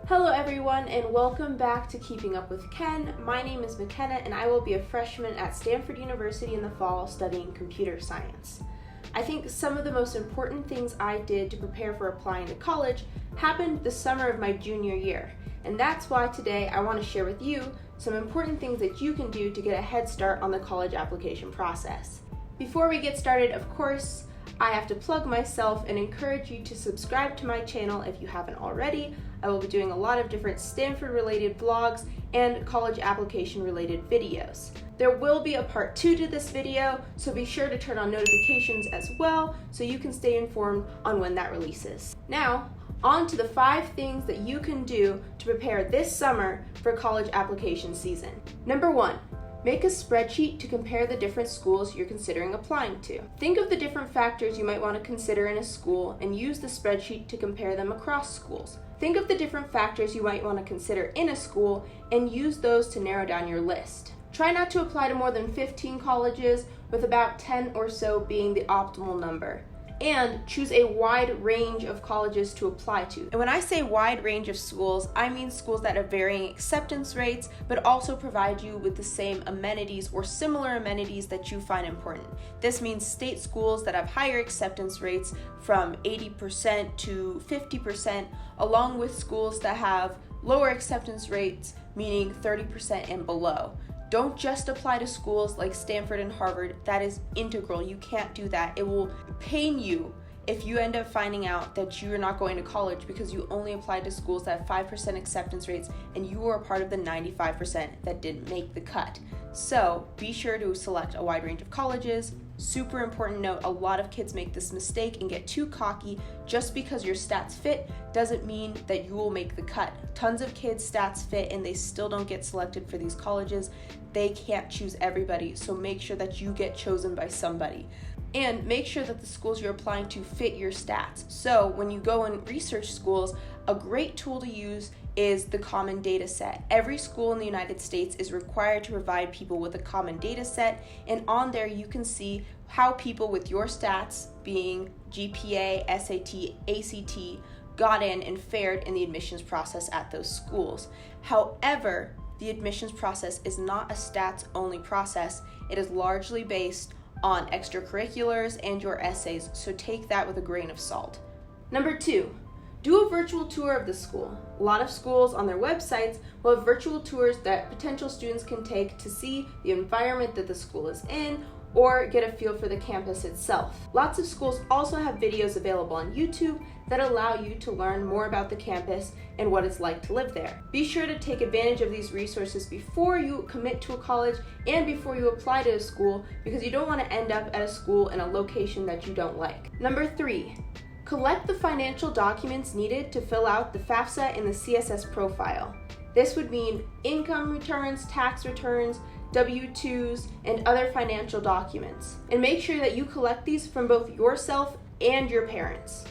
Hello everyone and welcome back to Keeping Up with Ken. My name is Makenna and I will be a freshman at Stanford University in the fall studying computer science. I think some of the most important things I did to prepare for applying to college happened the summer of my junior year, and that's why today I want to share with you some important things that you can do to get a head start on the college application process. Before we get started, of course, I have to plug myself and encourage you to subscribe to my channel if you haven't already. I will be doing a lot of different Stanford related blogs and college application related videos. There will be a part 2 to this video, so be sure to turn on notifications as well so you can stay informed on when that releases. Now, on to the 5 things that you can do to prepare this summer for college application season. Number 1. Make a spreadsheet to compare the different schools you're considering applying to. Think of the different factors you might want to consider in a school and use the spreadsheet to compare them across schools. Think of the different factors you might want to consider in a school and use those to narrow down your list. Try not to apply to more than 15 colleges, with about 10 or so being the optimal number. And choose a wide range of colleges to apply to. And when I say wide range of schools, I mean schools that have varying acceptance rates, but also provide you with the same amenities or similar amenities that you find important. This means state schools that have higher acceptance rates from 80% to 50%, along with schools that have lower acceptance rates, meaning 30% and below. Don't just apply to schools like Stanford and Harvard. That is integral. You can't do that. It will pain you if you end up finding out that you're not going to college because you only applied to schools that have 5% acceptance rates and you were a part of the 95% that didn't make the cut. So be sure to select a wide range of colleges. Super important note, a lot of kids make this mistake and get too cocky. Just because your stats fit doesn't mean that you will make the cut. Tons of kids' stats fit and they still don't get selected for these colleges. They can't choose everybody, so make sure that you get chosen by somebody. And make sure that the schools you're applying to fit your stats. So when you go and research schools, a great tool to use is the common data set. Every school in the United States is required to provide people with a common data set, and on there you can see how people with your stats, being GPA, SAT, ACT, got in and fared in the admissions process at those schools. However, the admissions process is not a stats-only process. It is largely based on extracurriculars and your essays, so take that with a grain of salt. Number 2, do a virtual tour of the school. A lot of schools on their websites will have virtual tours that potential students can take to see the environment that the school is in or get a feel for the campus itself. Lots of schools also have videos available on YouTube that allow you to learn more about the campus and what it's like to live there. Be sure to take advantage of these resources before you commit to a college and before you apply to a school, because you don't want to end up at a school in a location that you don't like. Number 3, collect the financial documents needed to fill out the FAFSA and the CSS Profile. This would mean income returns, tax returns, W-2s, and other financial documents. And make sure that you collect these from both yourself and your parents.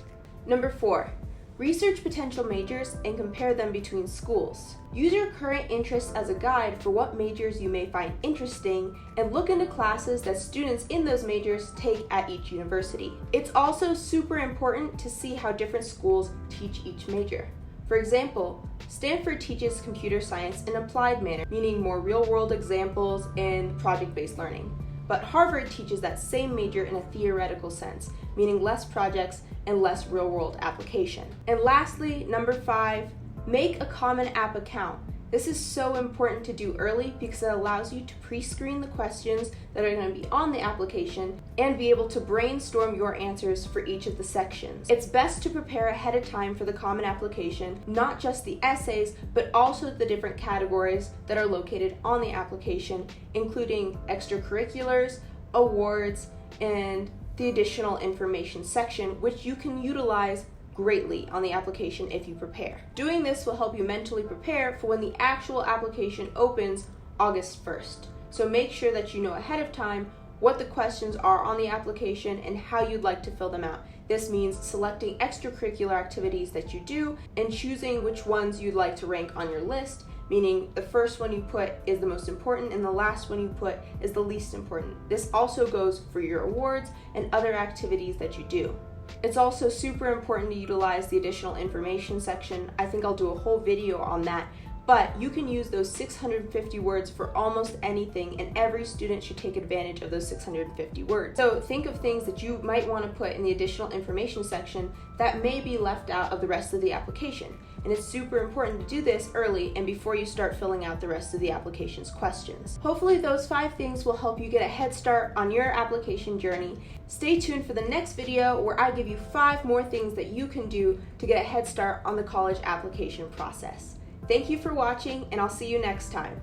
Number 4, research potential majors and compare them between schools. Use your current interests as a guide for what majors you may find interesting, and look into classes that students in those majors take at each university. It's also super important to see how different schools teach each major. For example, Stanford teaches computer science in an applied manner, meaning more real-world examples and project-based learning. But Harvard teaches that same major in a theoretical sense, meaning less projects and less real-world application. And lastly, number 5, make a Common App account. This is so important to do early because it allows you to pre-screen the questions that are going to be on the application and be able to brainstorm your answers for each of the sections. It's best to prepare ahead of time for the common application, not just the essays, but also the different categories that are located on the application, including extracurriculars, awards, and the additional information section, which you can utilize greatly on the application if you prepare. Doing this will help you mentally prepare for when the actual application opens August 1st. So make sure that you know ahead of time what the questions are on the application and how you'd like to fill them out. This means selecting extracurricular activities that you do and choosing which ones you'd like to rank on your list, meaning the first one you put is the most important and the last one you put is the least important. This also goes for your awards and other activities that you do. It's also super important to utilize the additional information section. I think I'll do a whole video on that, but you can use those 650 words for almost anything, and every student should take advantage of those 650 words. So think of things that you might want to put in the additional information section that may be left out of the rest of the application. And it's super important to do this early and before you start filling out the rest of the application's questions. Hopefully those 5 things will help you get a head start on your application journey. Stay tuned for the next video where I give you 5 more things that you can do to get a head start on the college application process. Thank you for watching, and I'll see you next time.